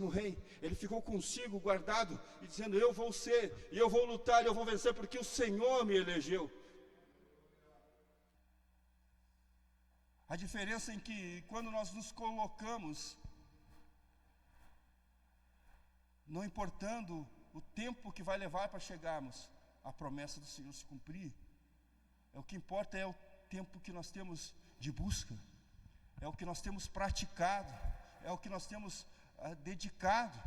no rei, ele ficou consigo guardado e dizendo: eu vou ser, e eu vou lutar, e eu vou vencer, porque o Senhor me elegeu. A diferença em que quando nós nos colocamos, não importando o tempo que vai levar para chegarmos à promessa do Senhor se cumprir, o que importa é o tempo que nós temos de busca, é o que nós temos praticado, é o que nós temos dedicado.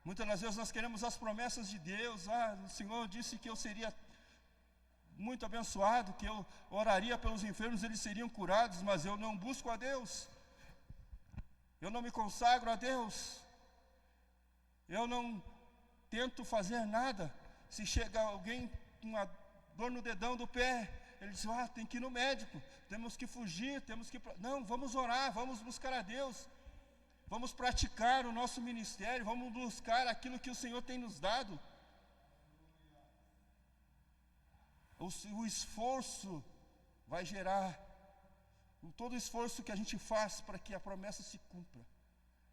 Muitas das vezes nós queremos as promessas de Deus. O Senhor disse que eu seria muito abençoado, que eu oraria pelos enfermos, eles seriam curados, mas eu não busco a Deus, eu não me consagro a Deus, eu não tento fazer nada. Se chega alguém com uma dor no dedão do pé, ele diz: tem que ir no médico, temos que fugir, não, vamos orar, vamos buscar a Deus, vamos praticar o nosso ministério, vamos buscar aquilo que o Senhor tem nos dado. O esforço vai gerar, todo o esforço que a gente faz para que a promessa se cumpra,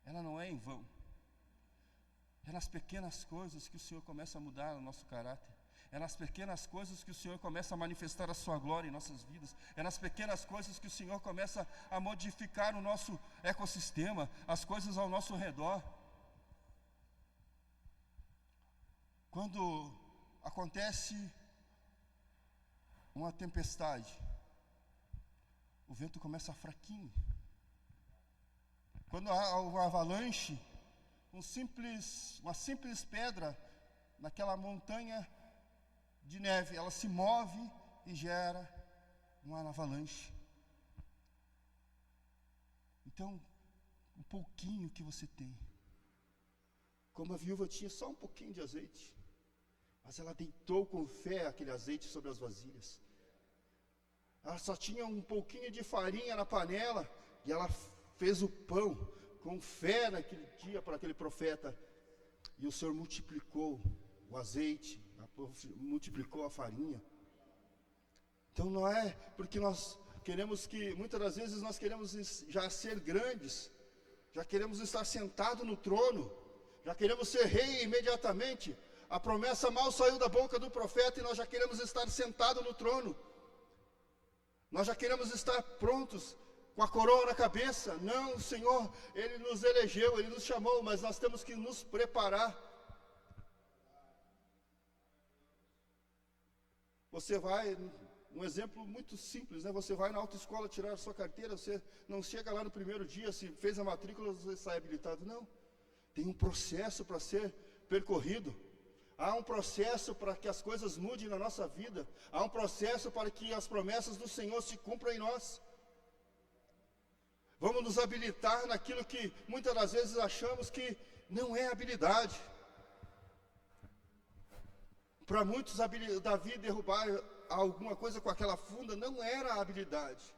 ela não é em vão. É nas pequenas coisas que o Senhor começa a mudar o nosso caráter. É nas pequenas coisas que o Senhor começa a manifestar a sua glória em nossas vidas. É nas pequenas coisas que o Senhor começa a modificar o nosso ecossistema, as coisas ao nosso redor. Quando acontece uma tempestade, o vento começa fraquinho. Quando há uma avalanche, uma simples pedra naquela montanha de neve, ela se move e gera uma avalanche. Então, um pouquinho que você tem, como a viúva tinha só um pouquinho de azeite, mas ela deitou com fé aquele azeite sobre as vasilhas. Ela só tinha um pouquinho de farinha na panela, e ela fez o pão com fé naquele dia para aquele profeta, e o Senhor multiplicou o azeite, multiplicou a farinha. Então não é porque nós queremos que, muitas das vezes nós queremos já ser grandes, já queremos estar sentado no trono, já queremos ser rei imediatamente. A promessa mal saiu da boca do profeta e nós já queremos estar sentado no trono. Nós já queremos estar prontos, com a coroa na cabeça. Não, o Senhor, Ele nos elegeu, Ele nos chamou, mas nós temos que nos preparar. Você vai, um exemplo muito simples, né? Você vai na autoescola tirar a sua carteira, você não chega lá no primeiro dia, se fez a matrícula, você sai habilitado. Não, tem um processo para ser percorrido. Há um processo para que as coisas mudem na nossa vida. Há um processo para que as promessas do Senhor se cumpram em nós. Vamos nos habilitar naquilo que muitas das vezes achamos que não é habilidade. Para muitos, Davi derrubar alguma coisa com aquela funda não era habilidade,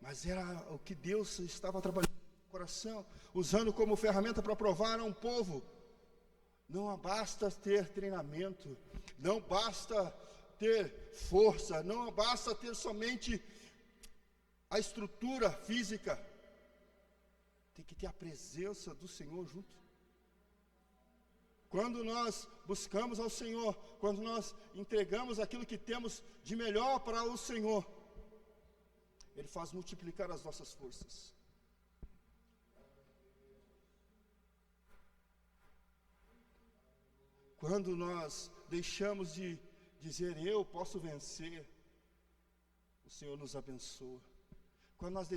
mas era o que Deus estava trabalhando no coração, usando como ferramenta para provar a um povo. Não basta ter treinamento, não basta ter força, não basta ter somente a estrutura física, tem que ter a presença do Senhor junto. Quando nós buscamos ao Senhor, quando nós entregamos aquilo que temos de melhor para o Senhor, Ele faz multiplicar as nossas forças. Quando nós deixamos de dizer eu posso vencer, o Senhor nos abençoa. Quando nós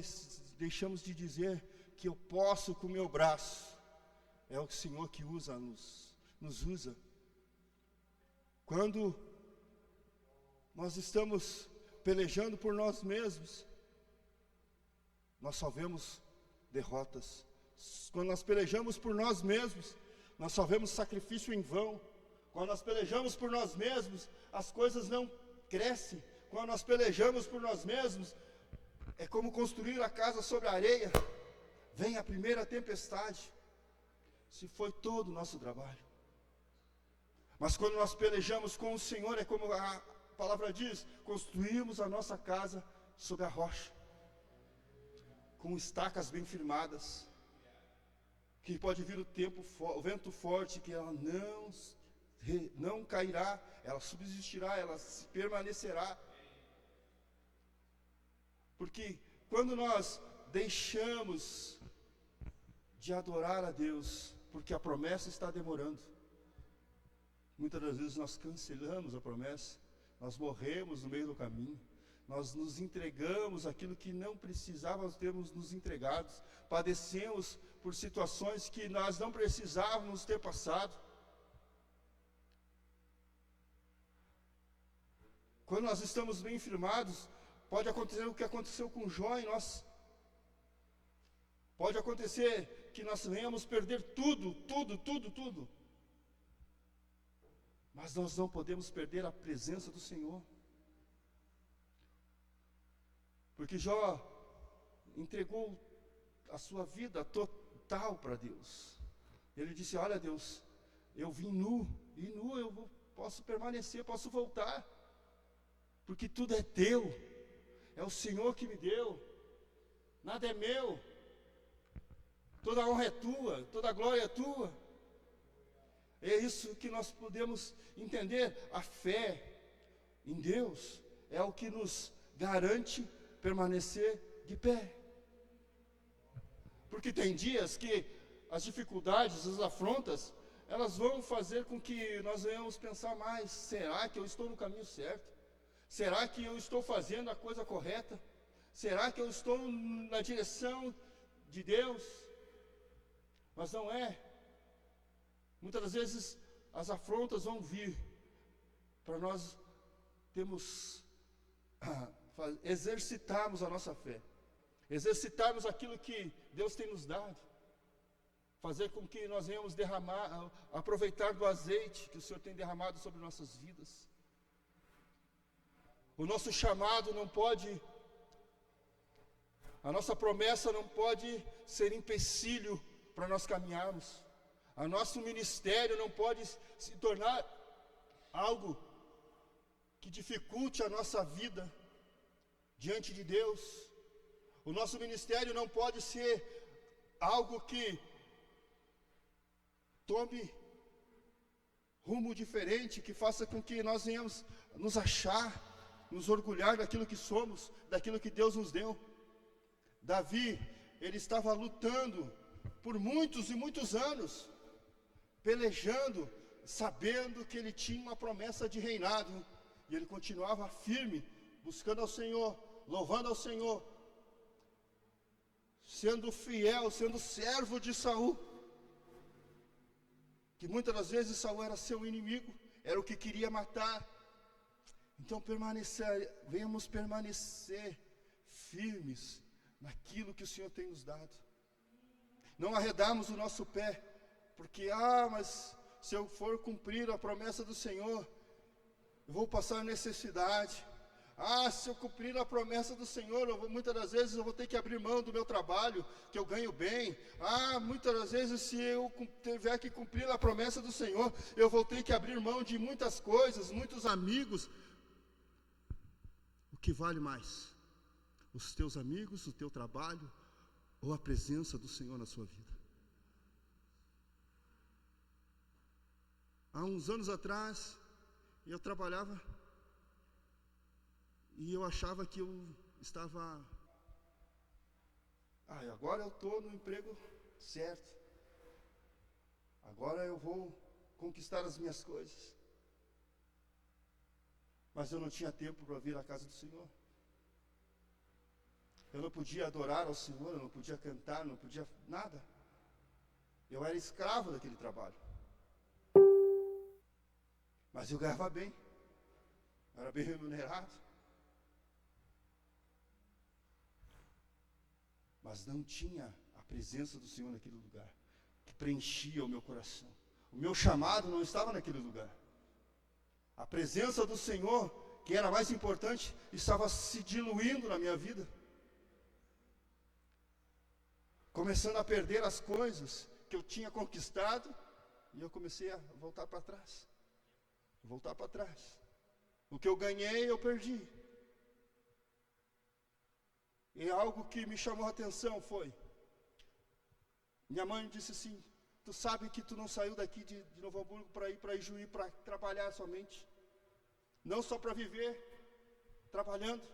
deixamos de dizer que eu posso com o meu braço, é o Senhor que nos usa. Quando nós estamos pelejando por nós mesmos, nós só vemos derrotas. Quando nós pelejamos por nós mesmos, nós só vemos sacrifício em vão. Quando nós pelejamos por nós mesmos, as coisas não crescem. Quando nós pelejamos por nós mesmos, é como construir a casa sobre a areia. Vem a primeira tempestade, se foi todo o nosso trabalho. Mas quando nós pelejamos com o Senhor, é como a palavra diz, construímos a nossa casa sobre a rocha, com estacas bem firmadas. que pode vir o vento forte, que ela não cairá, ela subsistirá, ela permanecerá. Porque quando nós deixamos de adorar a Deus, porque a promessa está demorando, muitas das vezes nós cancelamos a promessa, nós morremos no meio do caminho, nós nos entregamos aquilo que não precisávamos termos nos entregados, padecemos por situações que nós não precisávamos ter passado. Quando nós estamos bem firmados, pode acontecer o que aconteceu com Jó em nós. Pode acontecer que nós venhamos perder tudo. Mas nós não podemos perder a presença do Senhor. Porque Jó entregou a sua vida total para Deus. Ele disse: olha, Deus, eu vim nu, e nu eu posso permanecer, posso voltar, porque tudo é teu, é o Senhor que me deu, nada é meu, toda a honra é tua, toda a glória é tua. É isso que nós podemos entender. A fé em Deus é o que nos garante permanecer de pé. Porque tem dias que as dificuldades, as afrontas, elas vão fazer com que nós venhamos pensar mais: será que eu estou no caminho certo? Será que eu estou fazendo a coisa correta? Será que eu estou na direção de Deus? Mas não é. Muitas das vezes as afrontas vão vir para nós exercitarmos a nossa fé, exercitarmos aquilo que Deus tem nos dado, fazer com que nós venhamos aproveitar do azeite que o Senhor tem derramado sobre nossas vidas. O nosso chamado não pode, a nossa promessa não pode ser empecilho para nós caminharmos. O nosso ministério não pode se tornar algo que dificulte a nossa vida diante de Deus. O nosso ministério não pode ser algo que tome rumo diferente, que faça com que nós venhamos nos achar, nos orgulhar daquilo que somos, daquilo que Deus nos deu. Davi, ele estava lutando por muitos e muitos anos, pelejando, sabendo que ele tinha uma promessa de reinado, e ele continuava firme, buscando ao Senhor, louvando ao Senhor, sendo fiel, sendo servo de Saul, que muitas das vezes Saul era seu inimigo, era o que queria matar. Então venhamos permanecer firmes naquilo que o Senhor tem nos dado, não arredarmos o nosso pé, porque, mas se eu for cumprir a promessa do Senhor, eu vou passar necessidade. Se eu cumprir a promessa do Senhor, muitas das vezes eu vou ter que abrir mão do meu trabalho, que eu ganho bem. Muitas das vezes, se eu tiver que cumprir a promessa do Senhor, eu vou ter que abrir mão de muitas coisas, muitos amigos. O que vale mais? Os teus amigos, o teu trabalho, ou a presença do Senhor na sua vida? Há uns anos atrás, eu trabalhava e eu achava que eu estava... agora eu estou no emprego certo. Agora eu vou conquistar as minhas coisas. Mas eu não tinha tempo para vir à casa do Senhor. Eu não podia adorar ao Senhor, eu não podia cantar, não podia nada. Eu era escravo daquele trabalho. Mas eu ganhava bem, era bem remunerado. Mas não tinha a presença do Senhor naquele lugar, que preenchia o meu coração. O meu chamado não estava naquele lugar. A presença do Senhor, que era mais importante, estava se diluindo na minha vida. Começando a perder as coisas que eu tinha conquistado, e eu comecei a voltar para trás. O que eu ganhei, eu perdi. E algo que me chamou a atenção foi: Minha mãe disse assim: tu sabe que tu não saiu daqui de Novo Hamburgo para ir para Ijuí para trabalhar somente, não só para viver trabalhando.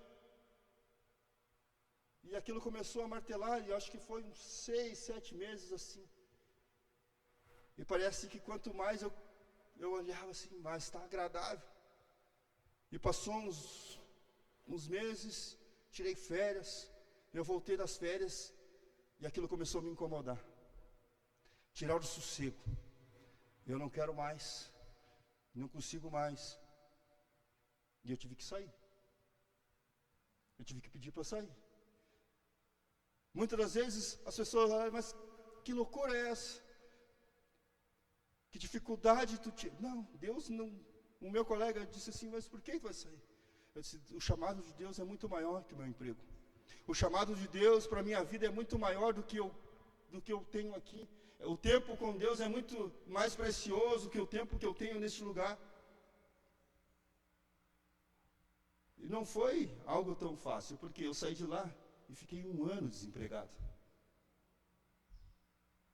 E aquilo começou a martelar, e acho que foi uns 6, 7 meses assim. E parece que quanto mais eu olhava assim, mais está agradável. E passou uns meses, tirei férias, eu voltei das férias, e aquilo começou a me incomodar. Tirar o sossego. Eu não quero mais, não consigo mais. E eu tive que sair. Eu tive que pedir para sair. Muitas das vezes as pessoas falam: mas que loucura é essa? Que dificuldade tu tinha? Não, Deus não. O meu colega disse assim: mas por que tu vai sair? Eu disse: o chamado de Deus é muito maior que o meu emprego. O chamado de Deus para a minha vida é muito maior do que eu tenho aqui. O tempo com Deus é muito mais precioso que o tempo que eu tenho neste lugar. E não foi algo tão fácil, porque eu saí de lá e fiquei 1 ano desempregado.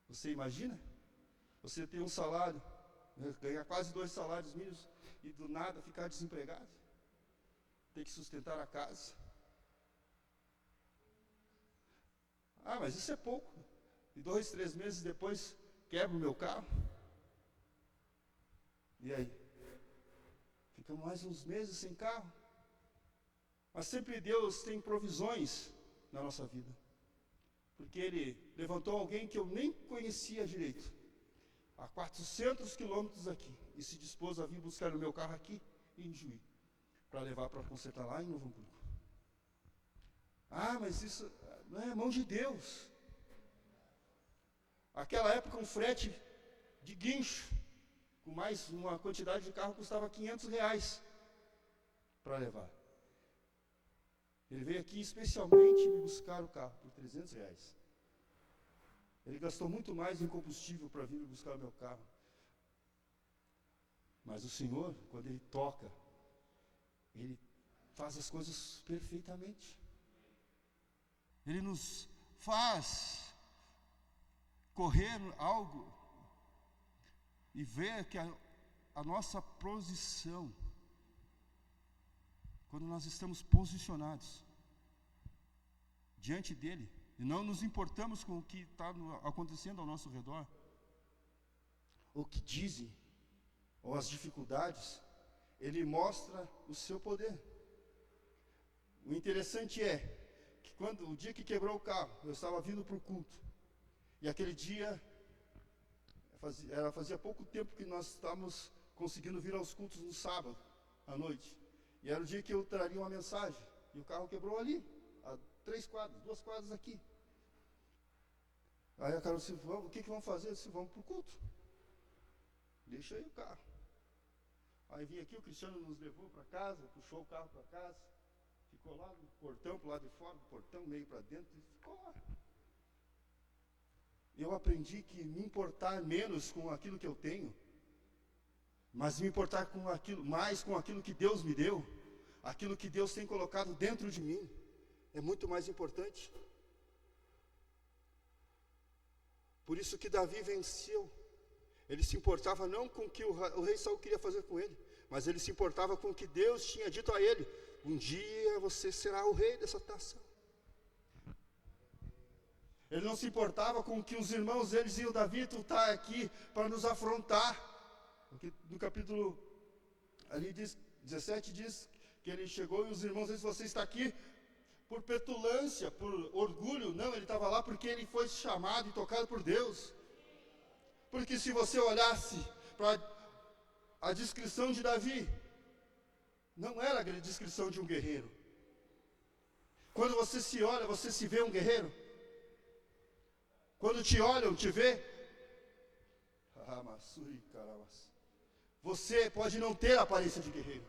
Você imagina? Você tem um salário, ganhar quase 2 salários mínimos, e do nada ficar desempregado. Ter que sustentar a casa. Ah, mas isso é pouco. E 2, 3 meses depois, quebro o meu carro. E aí? Ficamos mais uns meses sem carro. Mas sempre Deus tem provisões na nossa vida. Porque Ele levantou alguém que eu nem conhecia direito, a 400 quilômetros aqui, e se dispôs a vir buscar o meu carro aqui em Juí, para levar para consertar lá em Novo Hamburgo. Ah, mas isso não é mão de Deus. Aquela época, um frete de guincho, com mais uma quantidade de carro, custava R$500 para levar. Ele veio aqui especialmente me buscar o carro por R$300. Ele gastou muito mais em combustível para vir buscar o meu carro. Mas o Senhor, quando Ele toca, Ele faz as coisas perfeitamente. Ele nos faz correr algo e ver que a nossa posição, quando nós estamos posicionados diante dele e não nos importamos com o que está acontecendo ao nosso redor, o que dizem, ou as dificuldades, ele mostra o seu poder. O interessante é que o dia que quebrou o carro, eu estava vindo para o culto, e aquele dia, fazia pouco tempo que nós estávamos conseguindo vir aos cultos no sábado, à noite. E era o dia que eu traria uma mensagem. E o carro quebrou ali, a 2 quadras aqui. Aí a Carol disse: o que vamos fazer? Eu disse: vamos para o culto. Deixa aí o carro. Aí vim aqui, o Cristiano nos levou para casa, puxou o carro para casa, ficou lá no portão, para o lado de fora, do portão, meio para dentro, e ficou lá. Eu aprendi que me importar menos com aquilo que eu tenho, mas me importar mais com aquilo que Deus me deu, aquilo que Deus tem colocado dentro de mim, é muito mais importante. Por isso que Davi venceu. Ele se importava não com o que o rei Saul queria fazer com ele, mas ele se importava com o que Deus tinha dito a ele: um dia você será o rei dessa nação. Ele não se importava com o que os irmãos deles diziam: Davi, tu está aqui para nos afrontar. Porque no capítulo ali 17 diz que ele chegou e os irmãos dizem: você está aqui por petulância, por orgulho. Não, ele estava lá porque ele foi chamado e tocado por Deus. Porque se você olhasse para a descrição de Davi, não era a descrição de um guerreiro. Quando você se olha, você se vê um guerreiro? Quando te olham, te vê? Você pode não ter a aparência de guerreiro,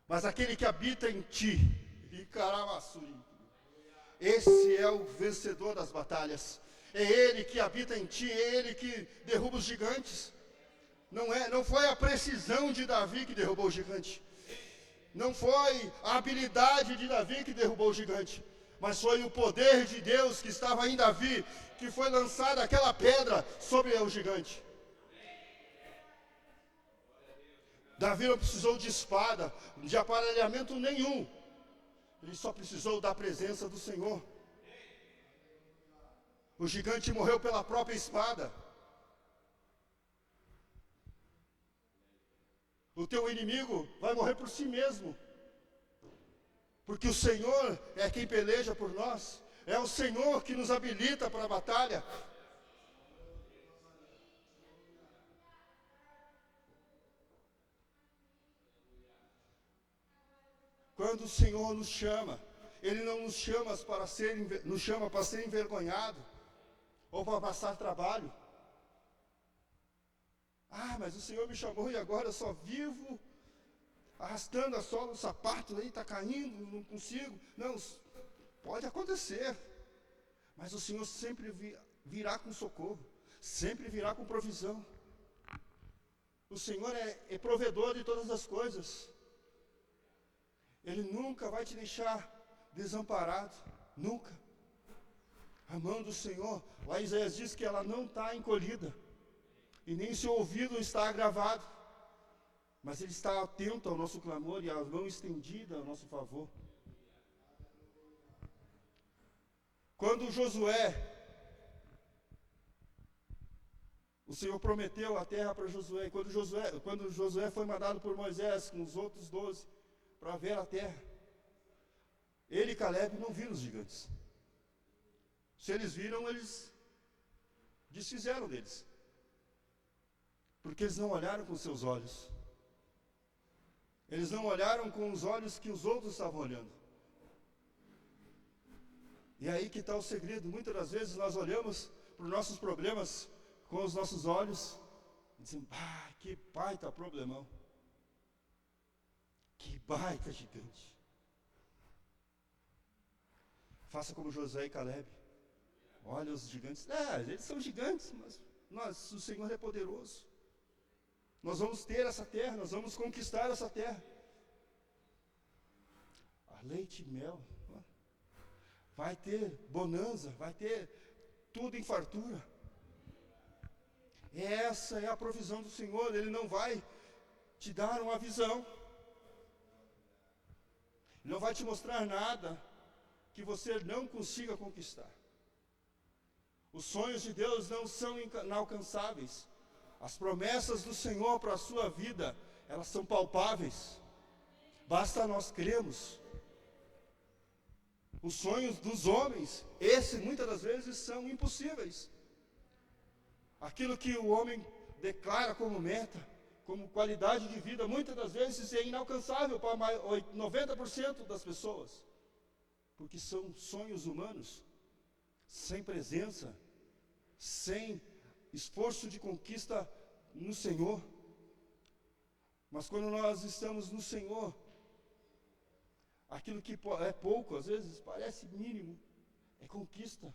mas aquele que habita em ti, esse é o vencedor das batalhas. É ele que habita em ti, é ele que derruba os gigantes. Não foi a precisão de Davi que derrubou o gigante. Não foi a habilidade de Davi que derrubou o gigante. mas foi o poder de Deus que estava em Davi, que foi lançada aquela pedra sobre o gigante. Davi não precisou de espada, de aparelhamento nenhum. Ele só precisou da presença do Senhor. O gigante morreu pela própria espada. O teu inimigo vai morrer por si mesmo. Porque o Senhor é quem peleja por nós. É o Senhor que nos habilita para a batalha. Quando o Senhor nos chama, Ele não nos chama para ser envergonhado ou para passar trabalho. Ah, mas o Senhor me chamou e agora eu só vivo arrastando a sola do sapato, aí está caindo, não consigo. Não, pode acontecer. Mas o Senhor sempre virá com socorro, sempre virá com provisão. O Senhor é provedor de todas as coisas. Ele nunca vai te deixar desamparado, nunca. A mão do Senhor, lá Isaías diz que ela não está encolhida, e nem seu ouvido está agravado, mas Ele está atento ao nosso clamor e a mão estendida a nosso favor. Quando Josué, o Senhor prometeu a terra para Josué, quando Josué foi mandado por Moisés com os outros 12 para ver a terra, ele e Caleb não viram os gigantes. Se eles viram, eles desfizeram deles, porque eles não olharam com seus olhos. Eles não olharam com os olhos que os outros estavam olhando. E aí que está o segredo. Muitas das vezes nós olhamos para os nossos problemas com os nossos olhos e dizemos, que baita problemão. Que baita gigante. Faça como Josué e Caleb. Olha os gigantes. Eles são gigantes, mas o Senhor é poderoso. Nós vamos ter essa terra, nós vamos conquistar essa terra. A leite e mel. Vai ter bonança, vai ter tudo em fartura. Essa é a provisão do Senhor. Ele não vai te dar uma visão. Ele não vai te mostrar nada que você não consiga conquistar. Os sonhos de Deus não são inalcançáveis. As promessas do Senhor para a sua vida, elas são palpáveis. Basta nós crermos. Os sonhos dos homens, muitas das vezes são impossíveis. Aquilo que o homem declara como meta, como qualidade de vida, muitas das vezes é inalcançável para 90% das pessoas. Porque são sonhos humanos, sem presença, sem esforço de conquista no Senhor. Mas quando nós estamos no Senhor, aquilo que é pouco, às vezes parece mínimo, é conquista,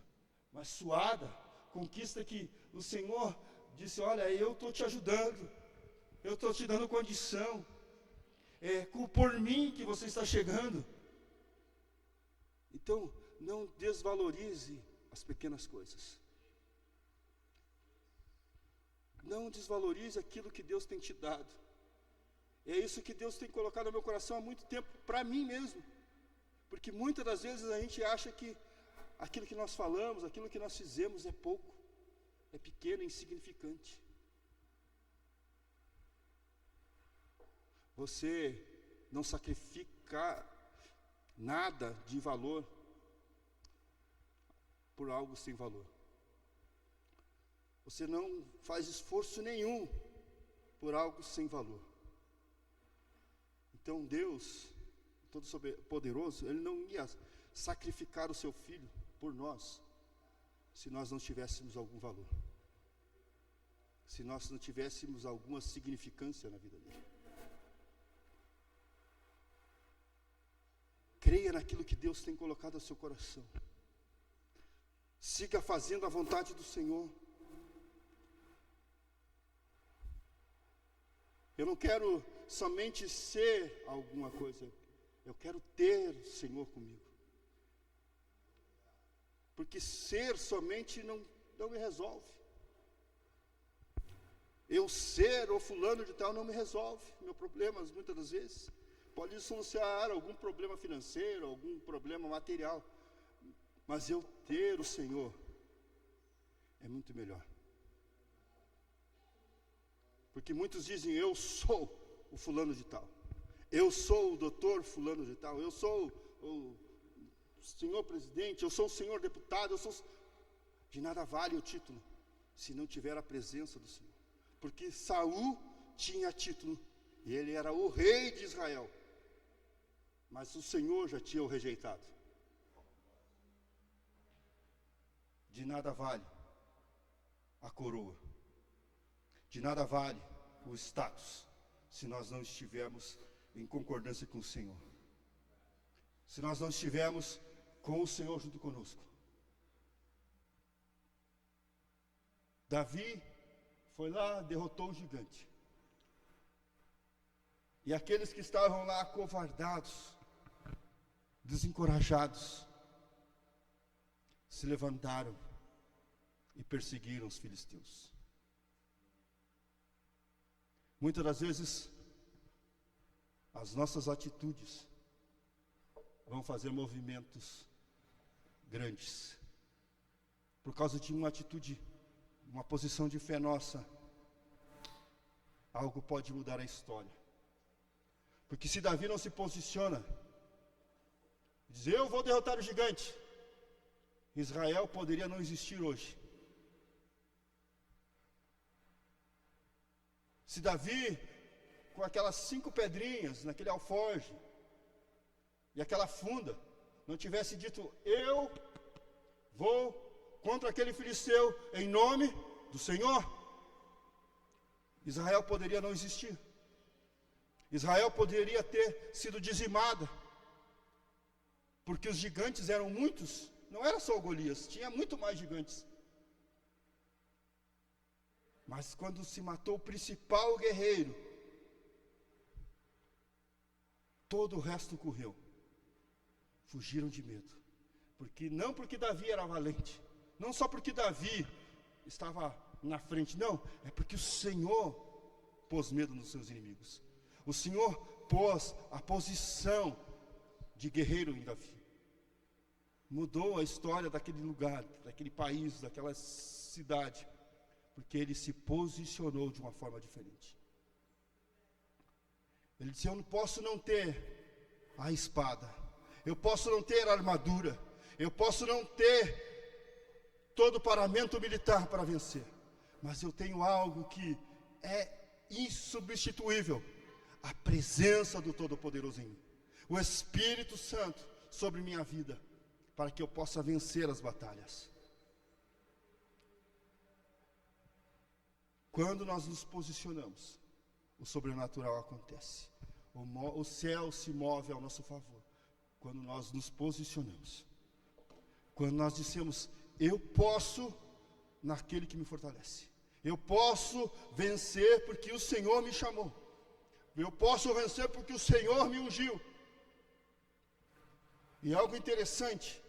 mas suada, conquista que o Senhor disse, olha, eu estou te ajudando, eu estou te dando condição, é por mim que você está chegando. Então, não desvalorize as pequenas coisas. Não desvalorize aquilo que Deus tem te dado. É isso que Deus tem colocado no meu coração há muito tempo, para mim mesmo. Porque muitas das vezes a gente acha que aquilo que nós falamos, aquilo que nós fizemos é pouco, é pequeno, é insignificante. Você não sacrifica nada de valor por algo sem valor. Você não faz esforço nenhum por algo sem valor. Então Deus, todo poderoso, Ele não ia sacrificar o seu Filho por nós, se nós não tivéssemos algum valor, se nós não tivéssemos alguma significância na vida dele. Creia naquilo que Deus tem colocado ao seu coração. Siga fazendo a vontade do Senhor. Eu não quero somente ser alguma coisa, eu quero ter o Senhor comigo. Porque ser somente não me resolve. Eu ser ou fulano de tal não me resolve meus problemas, muitas das vezes. Pode solucionar algum problema financeiro, algum problema material. Mas eu ter o Senhor é muito melhor. Porque muitos dizem, eu sou o fulano de tal. Eu sou o doutor fulano de tal. Eu sou o senhor presidente. Eu sou o senhor deputado. De nada vale o título, se não tiver a presença do Senhor. Porque Saul tinha título, e ele era o rei de Israel. Mas o Senhor já tinha o rejeitado. De nada vale a coroa. De nada vale o status, se nós não estivermos em concordância com o Senhor. Se nós não estivermos com o Senhor junto conosco. Davi foi lá, derrotou o gigante. E aqueles que estavam lá acovardados, desencorajados, se levantaram e perseguiram os filisteus. Muitas das vezes, as nossas atitudes vão fazer movimentos grandes. Por causa de uma atitude, uma posição de fé nossa, algo pode mudar a história. Porque se Davi não se posiciona, diz, eu vou derrotar o gigante, Israel poderia não existir hoje. Se Davi, com aquelas 5 pedrinhas, naquele alforje, e aquela funda, não tivesse dito, eu vou contra aquele filisteu, em nome do Senhor, Israel poderia não existir. Israel poderia ter sido dizimada, porque os gigantes eram muitos, não era só o Golias, tinha muito mais gigantes. Mas quando se matou o principal guerreiro, todo o resto correu, fugiram de medo. Não porque Davi era valente, não só porque Davi estava na frente, não, é porque o Senhor pôs medo nos seus inimigos. O Senhor pôs a posição de guerreiro em Davi. Mudou a história daquele lugar, daquele país, daquela cidade, porque ele se posicionou de uma forma diferente. Ele disse, eu não posso não ter a espada, eu posso não ter a armadura, eu posso não ter todo o paramento militar para vencer, mas eu tenho algo que é insubstituível, a presença do Todo-Poderoso em mim, o Espírito Santo sobre minha vida, para que eu possa vencer as batalhas. Quando nós nos posicionamos, o sobrenatural acontece, o céu se move ao nosso favor, quando nós nos posicionamos, quando nós dissemos, eu posso naquele que me fortalece, eu posso vencer porque o Senhor me chamou, eu posso vencer porque o Senhor me ungiu. E algo interessante,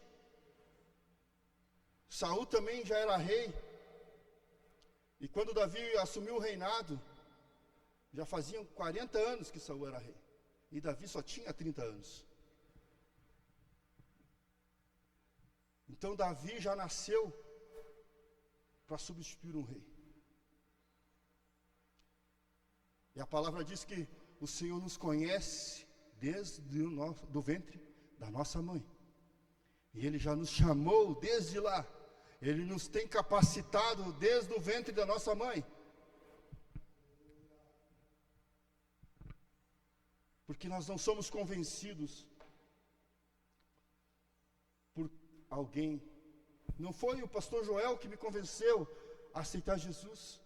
Saul também já era rei, e quando Davi assumiu o reinado, já faziam 40 anos que Saul era rei, e Davi só tinha 30 anos. Então Davi já nasceu para substituir um rei. E a palavra diz que o Senhor nos conhece desde do ventre da nossa mãe. E Ele já nos chamou desde lá. Ele nos tem capacitado desde o ventre da nossa mãe. Porque nós não somos convencidos por alguém. Não foi o pastor Joel que me convenceu a aceitar Jesus.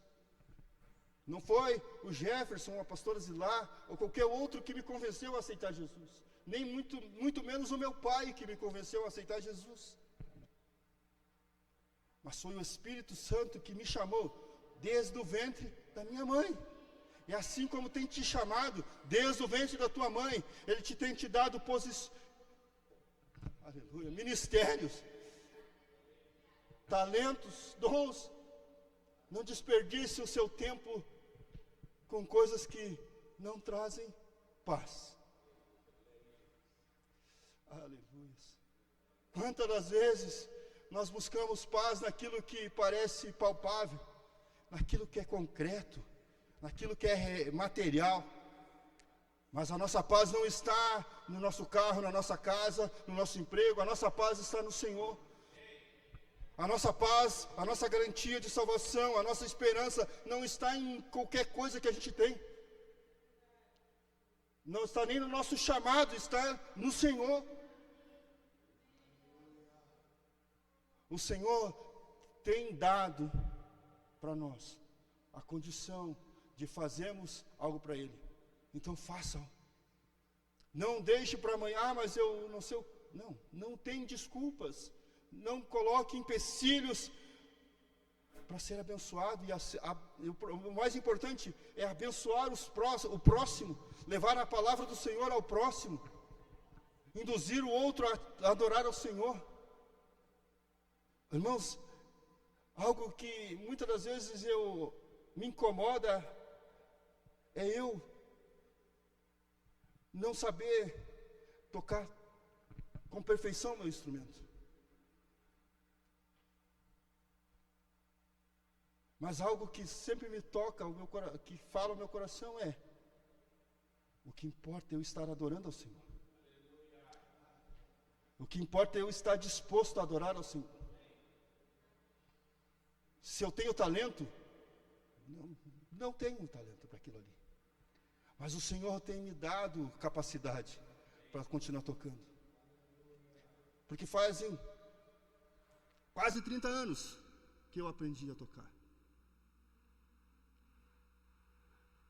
Não foi o Jefferson, a pastora Zilá, ou qualquer outro que me convenceu a aceitar Jesus. Nem muito menos o meu pai que me convenceu a aceitar Jesus. Mas foi o Espírito Santo que me chamou desde o ventre da minha mãe. E assim como tem te chamado desde o ventre da tua mãe, Ele tem te dado ministérios. talentos, dons. Não desperdice o seu tempo com coisas que não trazem paz. Aleluia. Quantas das vezes nós buscamos paz naquilo que parece palpável, naquilo que é concreto, naquilo que é material, mas a nossa paz não está no nosso carro, na nossa casa, no nosso emprego. A nossa paz está no Senhor. A nossa paz, a nossa garantia de salvação, a nossa esperança não está em qualquer coisa que a gente tem. Não está nem no nosso chamado, está no Senhor. O Senhor tem dado para nós a condição de fazermos algo para Ele. Então façam. Não deixe para amanhã, mas eu não sei. Não tem desculpas. Não coloque empecilhos para ser abençoado. O mais importante é abençoar o próximo, levar a palavra do Senhor ao próximo, induzir o outro a adorar ao Senhor. Irmãos, algo que muitas das vezes me incomoda é eu não saber tocar com perfeição meu instrumento. Mas algo que sempre me toca, que fala ao meu coração é: o que importa é eu estar adorando ao Senhor. O que importa é eu estar disposto a adorar ao Senhor. Se eu tenho talento, não tenho talento para aquilo ali. Mas o Senhor tem me dado capacidade para continuar tocando. Porque fazem quase 30 anos que eu aprendi a tocar.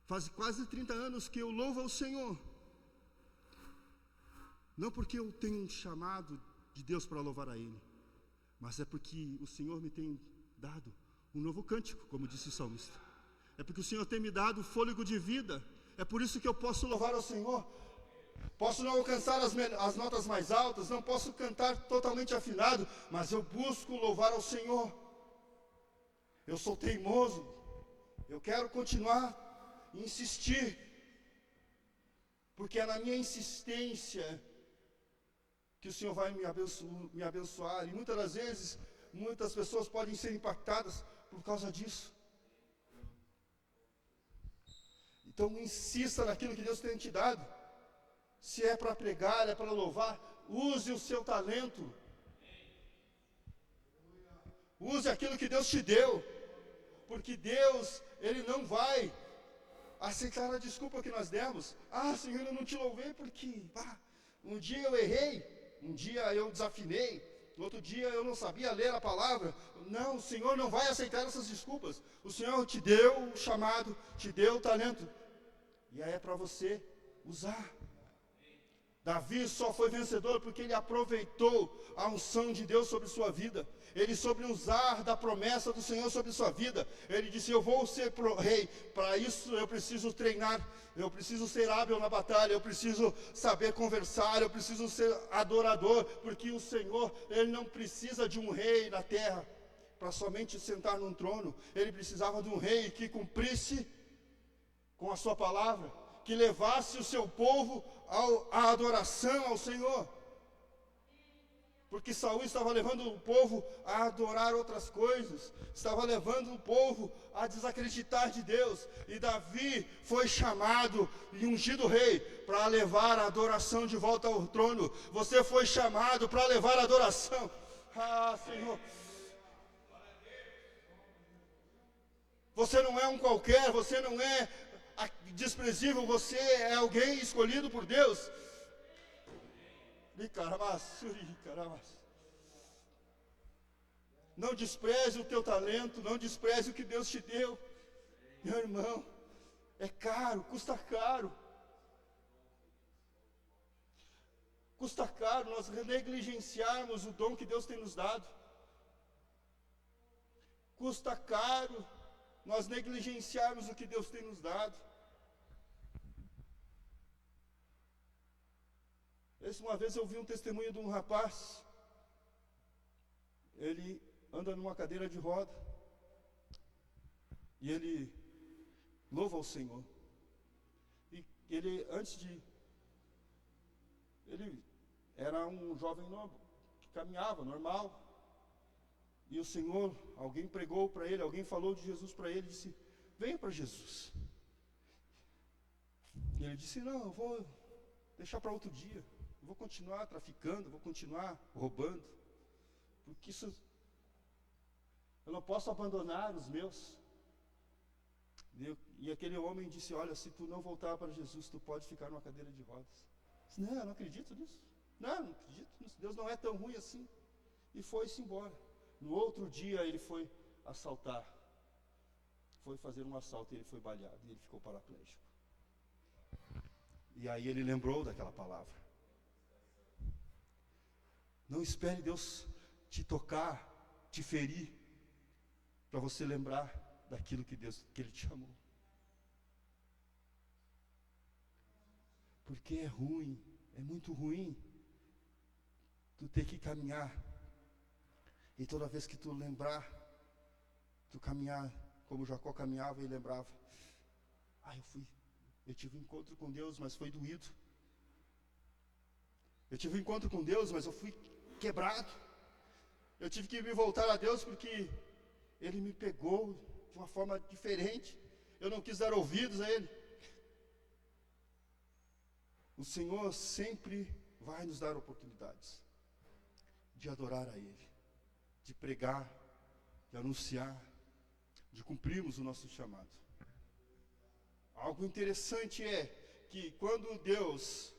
Faz quase 30 anos que eu louvo ao Senhor. Não porque eu tenho um chamado de Deus para louvar a Ele, mas é porque o Senhor me tem dado um novo cântico, como disse o salmista. É porque o Senhor tem me dado fôlego de vida. É por isso que eu posso louvar ao Senhor. Posso não alcançar as notas mais altas, não posso cantar totalmente afinado, mas eu busco louvar ao Senhor. Eu sou teimoso, eu quero continuar, insistir, porque é na minha insistência que o Senhor vai me abençoar. E muitas das vezes, muitas pessoas podem ser impactadas por causa disso. Então insista naquilo que Deus tem te dado. Se é para pregar, é para louvar, use o seu talento. Use aquilo que Deus te deu. Porque Deus, Ele não vai aceitar a desculpa que nós demos. Senhor, eu não te louvei porque um dia eu errei, um dia eu desafinei, outro dia eu não sabia ler a palavra. Não, o Senhor não vai aceitar essas desculpas. O Senhor te deu o chamado, te deu o talento. E aí é para você usar. Davi só foi vencedor porque ele aproveitou a unção de Deus sobre sua vida. Ele soube usar da promessa do Senhor sobre sua vida. Ele disse: eu vou ser rei. Para isso eu preciso treinar. Eu preciso ser hábil na batalha. Eu preciso saber conversar. Eu preciso ser adorador. Porque o Senhor, Ele não precisa de um rei na terra para somente sentar num trono. Ele precisava de um rei que cumprisse com a sua palavra, que levasse o seu povo à adoração ao Senhor. Porque Saul estava levando o povo a adorar outras coisas, estava levando o povo a desacreditar de Deus. E Davi foi chamado e ungido rei para levar a adoração de volta ao trono. Você foi chamado para levar a adoração. Senhor, você não é um qualquer, você não é desprezível, você é alguém escolhido por Deus. Não despreze o teu talento, não despreze o que Deus te deu. Meu irmão, é caro, custa caro. Custa caro nós negligenciarmos o dom que Deus tem nos dado. Custa caro nós negligenciarmos o que Deus tem nos dado. Uma vez eu vi um testemunho de um rapaz. Ele anda numa cadeira de roda. E ele louva ao Senhor. E ele, ele era um jovem novo, que caminhava, normal. E o Senhor, alguém pregou para ele, alguém falou de Jesus para ele, disse, venha para Jesus. E ele disse, não, eu vou deixar para outro dia. Eu vou continuar traficando, vou continuar roubando. Porque isso, eu não posso abandonar os meus. E aquele homem disse, olha, se tu não voltar para Jesus, tu pode ficar numa cadeira de rodas. Eu disse, não, eu não acredito nisso. Não acredito nisso. Deus não é tão ruim assim. E foi-se embora. No outro dia ele foi assaltar. Foi fazer um assalto e ele foi baleado. E ele ficou paraplégico. E aí ele lembrou daquela palavra. Não espere Deus te tocar, te ferir, para você lembrar daquilo que Ele te chamou. Porque é ruim, é muito ruim tu ter que caminhar. E toda vez que tu lembrar, tu caminhar como Jacó caminhava e lembrava, eu tive um encontro com Deus, mas foi doído. Eu tive um encontro com Deus, mas eu fui quebrado. Eu tive que me voltar a Deus porque Ele me pegou de uma forma diferente. Eu não quis dar ouvidos a Ele. O Senhor sempre vai nos dar oportunidades de adorar a Ele, de pregar, de anunciar, de cumprirmos o nosso chamado. Algo interessante é que quando Deus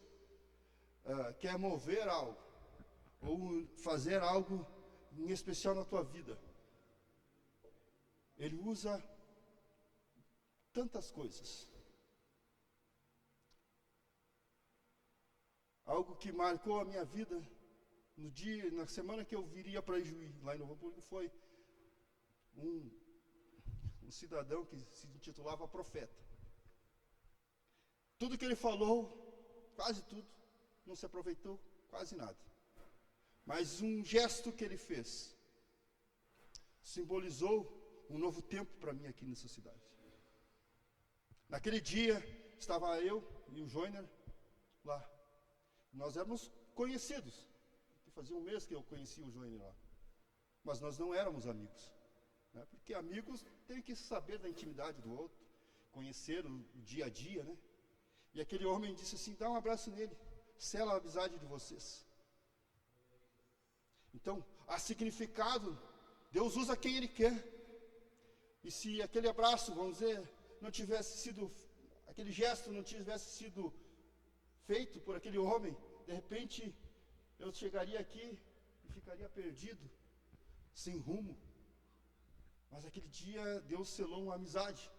quer mover algo, ou fazer algo em especial na tua vida, Ele usa tantas coisas. Algo que marcou a minha vida na semana que eu viria para Ijuí, lá em Novo Hamburgo, foi um cidadão que se intitulava profeta. Tudo que ele falou, quase tudo, não se aproveitou quase nada. Mas um gesto que ele fez simbolizou um novo tempo para mim aqui nessa cidade. Naquele dia, estava eu e o Joiner lá. Nós éramos conhecidos. Fazia um mês que eu conhecia o Joiner lá. Mas nós não éramos amigos. Né? Porque amigos têm que saber da intimidade do outro, conhecer o dia a dia, né? E aquele homem disse assim, dá um abraço nele, sela a amizade de vocês. Então, há significado, Deus usa quem Ele quer. E se aquele abraço, vamos dizer, não tivesse sido, aquele gesto não tivesse sido feito por aquele homem, de repente, eu chegaria aqui e ficaria perdido, sem rumo. Mas aquele dia, Deus selou uma amizade.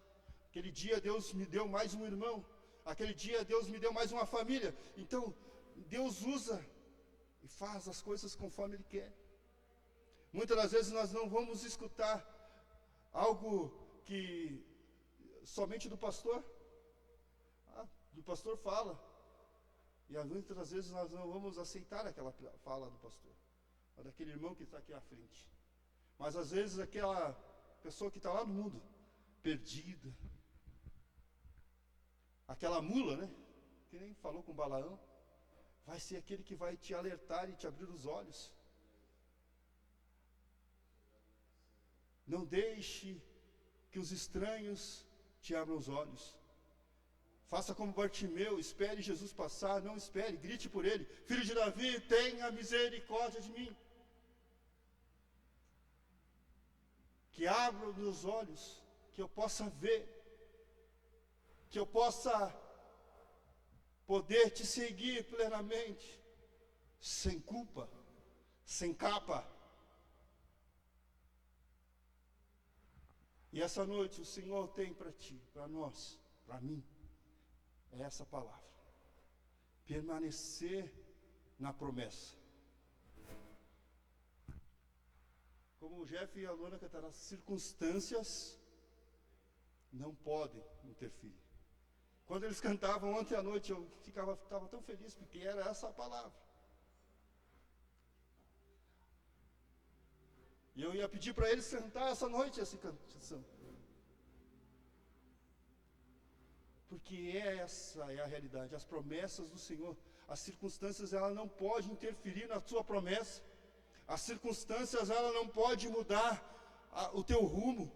Aquele dia, Deus me deu mais um irmão. Aquele dia, Deus me deu mais uma família. Então, Deus usa e faz as coisas conforme Ele quer. Muitas das vezes nós não vamos escutar algo que somente do pastor. O pastor fala. E muitas das vezes nós não vamos aceitar aquela fala do pastor, ou daquele irmão que está aqui à frente. Mas às vezes aquela pessoa que está lá no mundo, perdida, aquela mula, né, que nem falou com Balaão, vai ser aquele que vai te alertar e te abrir os olhos. Não deixe que os estranhos te abram os olhos. Faça como Bartimeu, espere Jesus passar, não espere, grite por ele. Filho de Davi, tenha misericórdia de mim. Que abra os meus olhos, que eu possa ver, que eu possa poder te seguir plenamente, sem culpa, sem capa. E essa noite o Senhor tem para ti, para nós, para mim, é essa palavra: permanecer na promessa. Como o Jeff e a Luana cantaram, as circunstâncias não podem interferir. Quando eles cantavam ontem à noite, eu estava tão feliz, porque era essa a palavra. E eu ia pedir para eles cantar essa noite essa canção. Porque essa é a realidade. As promessas do Senhor, as circunstâncias, ela não pode interferir na sua promessa. As circunstâncias, ela não pode mudar o teu rumo.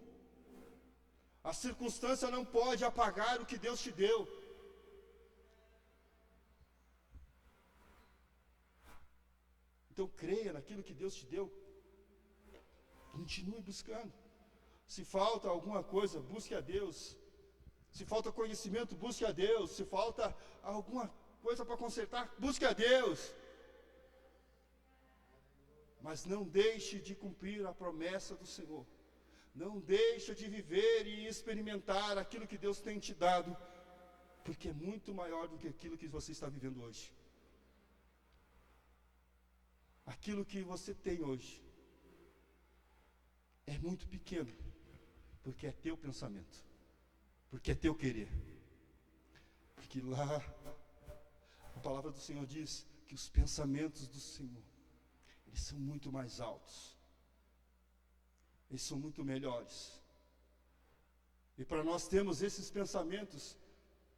A circunstância não pode apagar o que Deus te deu. Então creia naquilo que Deus te deu. Continue buscando. Se falta alguma coisa, busque a Deus. Se falta conhecimento, busque a Deus. Se falta alguma coisa para consertar, busque a Deus. Mas não deixe de cumprir a promessa do Senhor. Não deixe de viver e experimentar aquilo que Deus tem te dado, porque é muito maior do que aquilo que você está vivendo hoje. Aquilo que você tem hoje é muito pequeno, porque é teu pensamento, porque é teu querer. Porque lá, a palavra do Senhor diz que os pensamentos do Senhor, eles são muito mais altos, eles são muito melhores. E para nós termos esses pensamentos,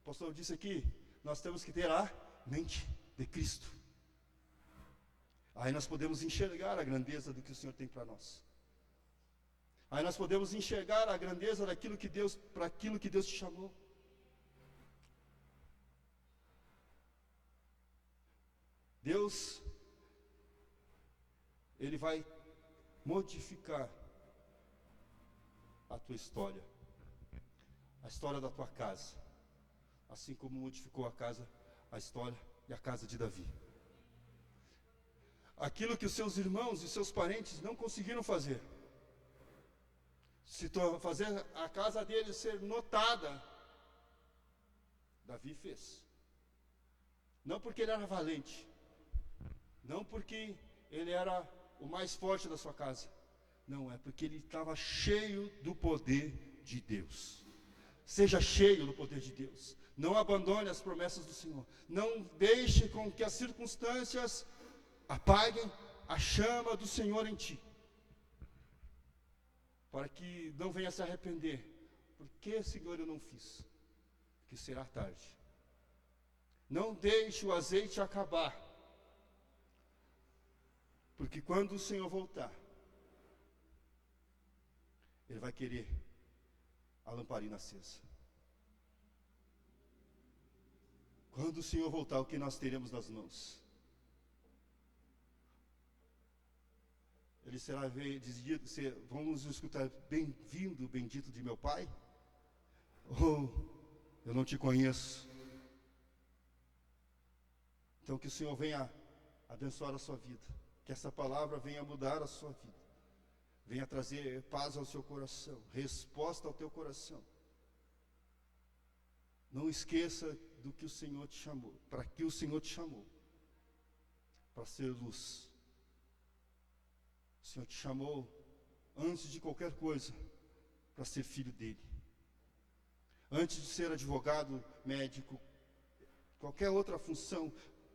o pastor disse aqui, nós temos que ter a mente de Cristo. Aí nós podemos enxergar a grandeza do que o Senhor tem para nós. Aí nós podemos enxergar a grandeza daquilo que Deus, para aquilo que Deus te chamou. Deus, Ele vai modificar a tua história, a história da tua casa, assim como modificou a história e a casa de Davi. Aquilo que os seus irmãos e seus parentes não conseguiram fazer, fazer a casa deles ser notada, Davi fez. Não porque ele era valente, não porque ele era o mais forte da sua casa, não, é porque ele estava cheio do poder de Deus. Seja cheio do poder de Deus. Não abandone as promessas do Senhor. Não deixe com que as circunstâncias apaguem a chama do Senhor em ti, para que não venha se arrepender. Por que, Senhor, eu não fiz? Porque será tarde. Não deixe o azeite acabar, porque quando o Senhor voltar, Ele vai querer a lamparina acesa. Quando o Senhor voltar, o que nós teremos nas mãos? Ele será dito, vamos escutar, bem-vindo, bendito de meu Pai? Ou eu não te conheço? Então que o Senhor venha abençoar a sua vida, que essa palavra venha mudar a sua vida, venha trazer paz ao seu coração, resposta ao teu coração. Não esqueça do que o Senhor te chamou, para que o Senhor te chamou, para ser luz. O Senhor te chamou, antes de qualquer coisa, para ser filho dEle. Antes de ser advogado, médico, qualquer outra função,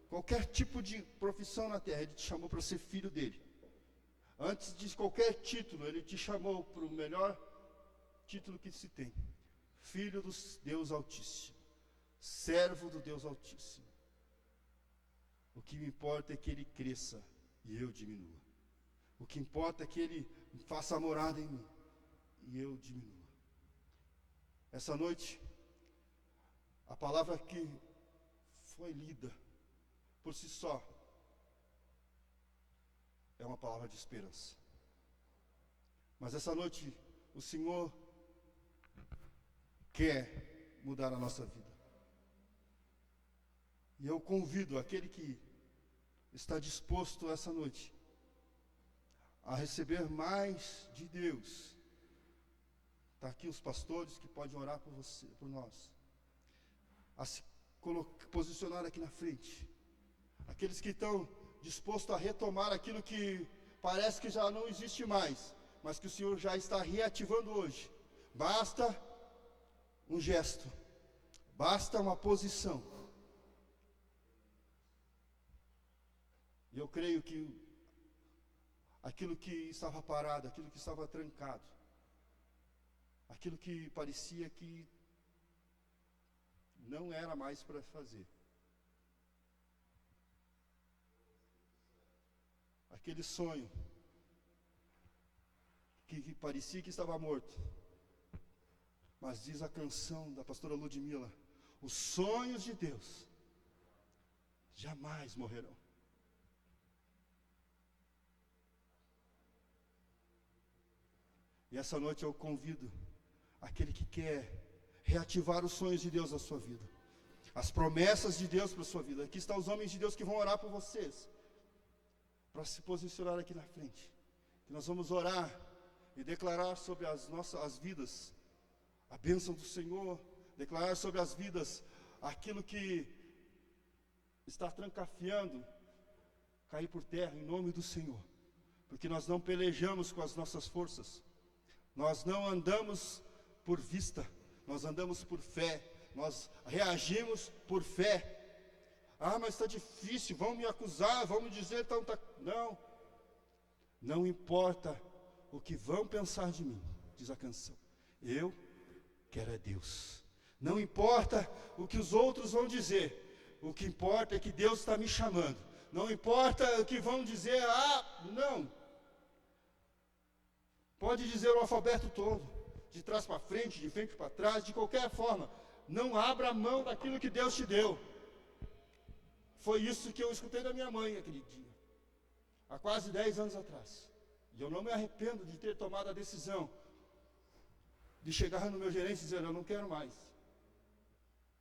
qualquer tipo de profissão na terra, Ele te chamou para ser filho dEle. Antes de qualquer título, Ele te chamou para o melhor título que se tem. Filho do Deus Altíssimo, servo do Deus Altíssimo. O que me importa é que Ele cresça e eu diminua. O que importa é que Ele faça morada em mim e eu diminua. Essa noite, a palavra que foi lida por si só é uma palavra de esperança. Mas essa noite o Senhor quer mudar a nossa vida. E eu convido aquele que está disposto essa noite a receber mais de Deus. Está aqui os pastores que podem orar por você, por nós. A se posicionar aqui na frente. Aqueles que estão dispostos a retomar aquilo que parece que já não existe mais, mas que o Senhor já está reativando hoje. Basta um gesto, basta uma posição. E eu creio que aquilo que estava parado, aquilo que estava trancado, aquilo que parecia que não era mais para fazer. Aquele sonho que parecia que estava morto. Mas diz a canção da pastora Ludmila: os sonhos de Deus jamais morrerão. E essa noite eu convido aquele que quer reativar os sonhos de Deus na sua vida, as promessas de Deus para a sua vida. Aqui estão os homens de Deus que vão orar por vocês, para se posicionar aqui na frente. E nós vamos orar e declarar sobre as nossas vidas a bênção do Senhor, declarar sobre as vidas aquilo que está trancafiando cair por terra em nome do Senhor, porque nós não pelejamos com as nossas forças, nós não andamos por vista, nós andamos por fé, nós reagimos por fé. Ah, mas está difícil, vão me acusar, vão me dizer, então tá... Não importa o que vão pensar de mim, diz a canção, eu quero é Deus. Não importa o que os outros vão dizer, o que importa é que Deus está me chamando. Não importa o que vão dizer, não. Pode dizer o alfabeto todo, de trás para frente, de frente para trás, de qualquer forma. Não abra mão daquilo que Deus te deu. Foi isso que eu escutei da minha mãe aquele dia, há quase 10 anos atrás. E eu não me arrependo de ter tomado a decisão de chegar no meu gerente e dizer, eu não quero mais.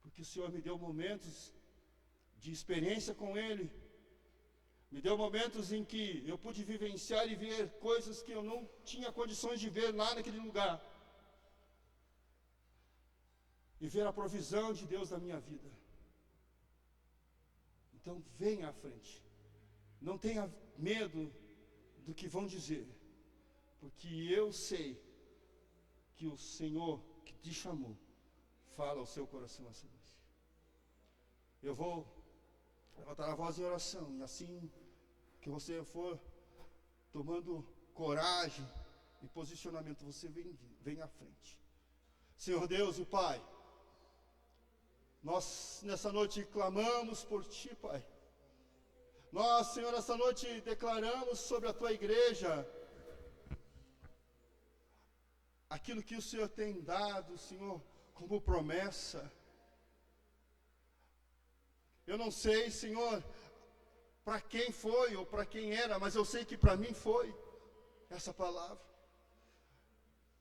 Porque o Senhor me deu momentos de experiência com Ele, me deu momentos em que eu pude vivenciar e ver coisas que eu não tinha condições de ver lá naquele lugar. E ver a provisão de Deus na minha vida. Então venha à frente. Não tenha medo do que vão dizer. Porque eu sei que o Senhor que te chamou fala ao seu coração essa noite. Eu vou levantar a voz em oração, e assim que você for tomando coragem e posicionamento, você vem à frente. Senhor Deus e Pai, nós nessa noite clamamos por Ti, Pai. Nós, Senhor, nessa noite declaramos sobre a Tua igreja aquilo que o Senhor tem dado, Senhor, como promessa. Eu não sei, Senhor, para quem foi ou para quem era, mas eu sei que para mim foi essa palavra.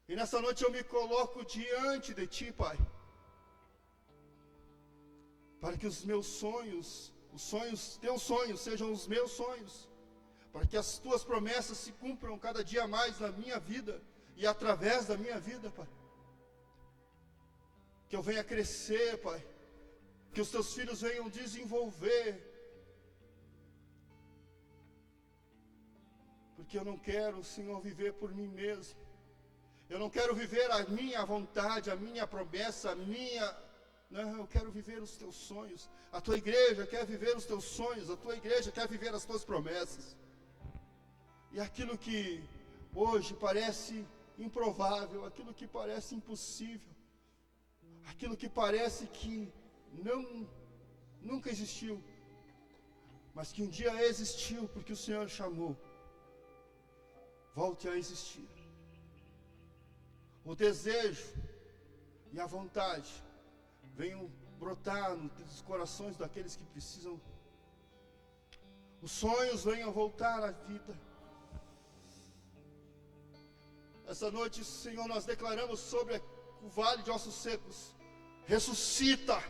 E nessa noite eu me coloco diante de Ti, Pai, para que os meus sonhos, Teus sonhos sejam os meus sonhos, para que as Tuas promessas se cumpram cada dia mais na minha vida e através da minha vida, Pai. Que eu venha crescer, Pai, que os Teus filhos venham desenvolver, porque eu não quero, Senhor, viver por mim mesmo. Eu não quero viver a minha vontade, a minha promessa, Não, eu quero viver os Teus sonhos. A Tua igreja quer viver os Teus sonhos, a Tua igreja quer viver as Tuas promessas. E aquilo que hoje parece improvável, aquilo que parece impossível, aquilo que parece que nunca existiu, mas que um dia existiu porque o Senhor chamou, volte a existir. O desejo e a vontade venham brotar nos corações daqueles que precisam. Os sonhos venham voltar à vida. Essa noite, Senhor, nós declaramos sobre o vale de ossos secos. Ressuscita,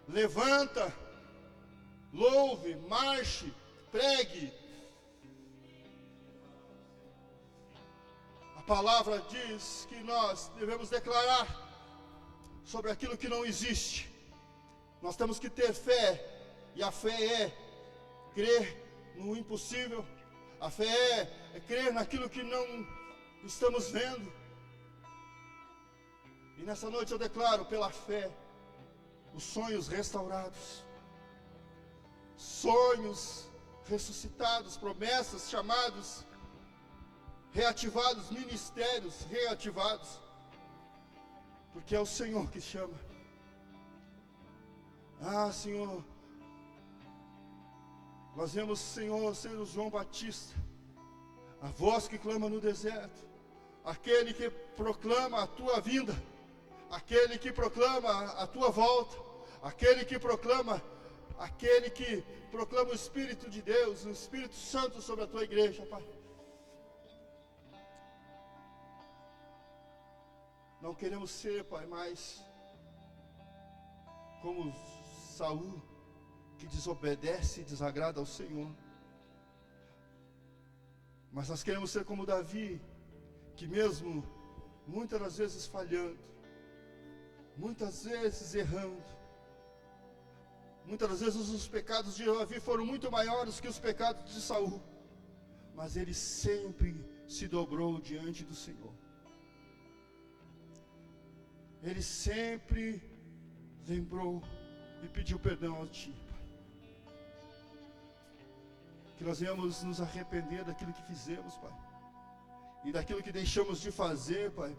levanta, louve, marche, pregue. A palavra diz que nós devemos declarar sobre aquilo que não existe. Nós temos que ter fé, e a fé é crer no impossível. A fé é crer naquilo que não estamos vendo. E nessa noite eu declaro pela fé os sonhos restaurados, sonhos ressuscitados, promessas, chamados reativados, ministérios reativados, porque é o Senhor que chama. Ah, Senhor, nós vemos, Senhor, ser o João Batista, a voz que clama no deserto, aquele que proclama a tua vinda, aquele que proclama a tua volta, aquele que proclama o Espírito de Deus, o Espírito Santo sobre a tua igreja, Pai. Não queremos ser, Pai, mais como Saul, que desobedece e desagrada ao Senhor. Mas nós queremos ser como Davi, que mesmo muitas das vezes falhando, muitas vezes errando, muitas das vezes os pecados de Davi foram muito maiores que os pecados de Saul, mas ele sempre se dobrou diante do Senhor. Ele sempre lembrou e pediu perdão a Ti, Pai. Que nós venhamos nos arrepender daquilo que fizemos, Pai, e daquilo que deixamos de fazer, Pai,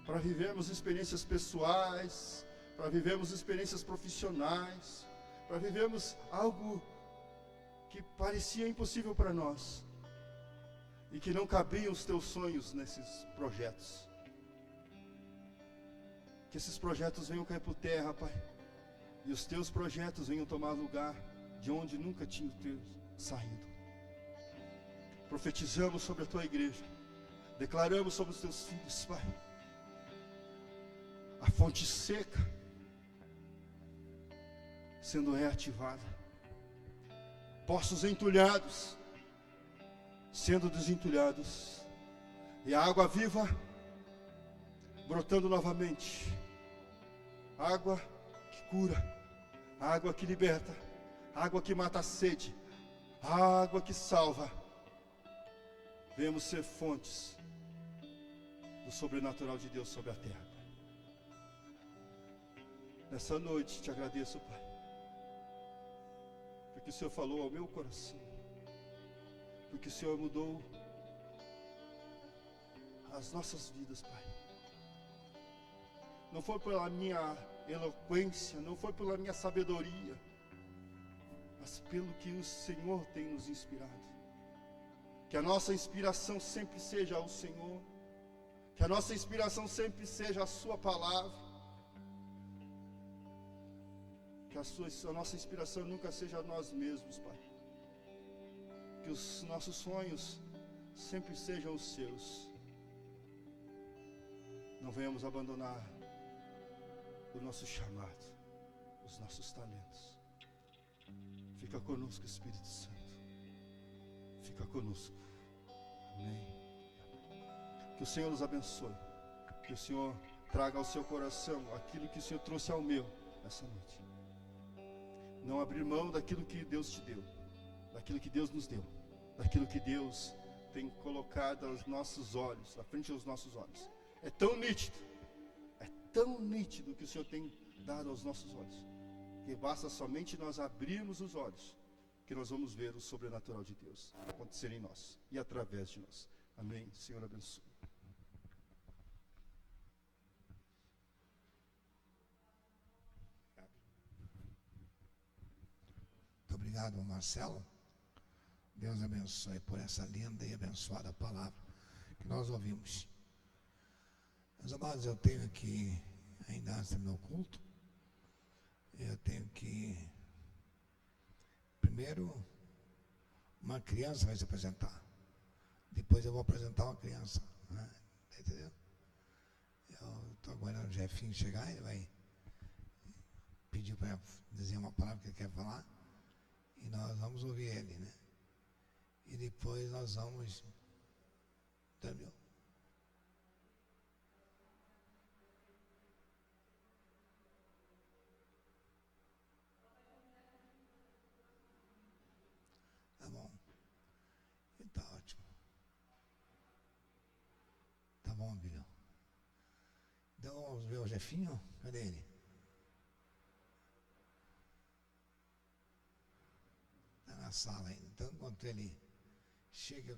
para vivermos experiências pessoais, para vivermos experiências profissionais, para vivermos algo que parecia impossível para nós, e que não cabiam os Teus sonhos nesses projetos. Que esses projetos venham cair por terra, Pai, e os Teus projetos venham tomar lugar de onde nunca tinham saído. Profetizamos sobre a Tua igreja, declaramos sobre os Teus filhos, Pai, a fonte seca sendo reativada, poços entulhados sendo desentulhados, e a água viva brotando novamente, água que cura, água que liberta, água que mata a sede, água que salva. Venhamos ser fontes do sobrenatural de Deus sobre a terra. Nessa noite te agradeço, Pai, porque o Senhor falou ao meu coração, porque o Senhor mudou as nossas vidas, Pai. Não foi pela minha eloquência, não foi pela minha sabedoria, mas pelo que o Senhor tem nos inspirado. Que a nossa inspiração sempre seja ao Senhor, que a nossa inspiração sempre seja a Sua palavra, que a nossa inspiração nunca seja a nós mesmos, Pai. Que os nossos sonhos sempre sejam os Seus. Não venhamos abandonar o nosso chamado, os nossos talentos. Fica conosco, Espírito Santo. Fica conosco. Amém. Que o Senhor nos abençoe. Que o Senhor traga ao seu coração aquilo que o Senhor trouxe ao meu essa noite. Não abrir mão daquilo que Deus te deu, daquilo que Deus nos deu, daquilo que Deus tem colocado aos nossos olhos, à frente dos nossos olhos. É tão nítido que o Senhor tem dado aos nossos olhos, que basta somente nós abrirmos os olhos, que nós vamos ver o sobrenatural de Deus acontecer em nós e através de nós. Amém. Senhor abençoe. Muito obrigado, Marcelo. Deus abençoe por essa linda e abençoada palavra que nós ouvimos. Meus amados, eu tenho que, ainda antes de terminar o culto, eu tenho que, primeiro, uma criança vai se apresentar. Depois eu vou apresentar uma criança, né? Entendeu? Eu estou aguardando o Jefinho chegar, ele vai pedir para dizer uma palavra que ele quer falar, e nós vamos ouvir ele, né? E depois nós vamos... Entendeu? Tá bom. Tá ótimo. Tá bom, Bilhão. Então vamos ver o Jefinho. Cadê ele? Está na sala ainda. Então enquanto ele chega...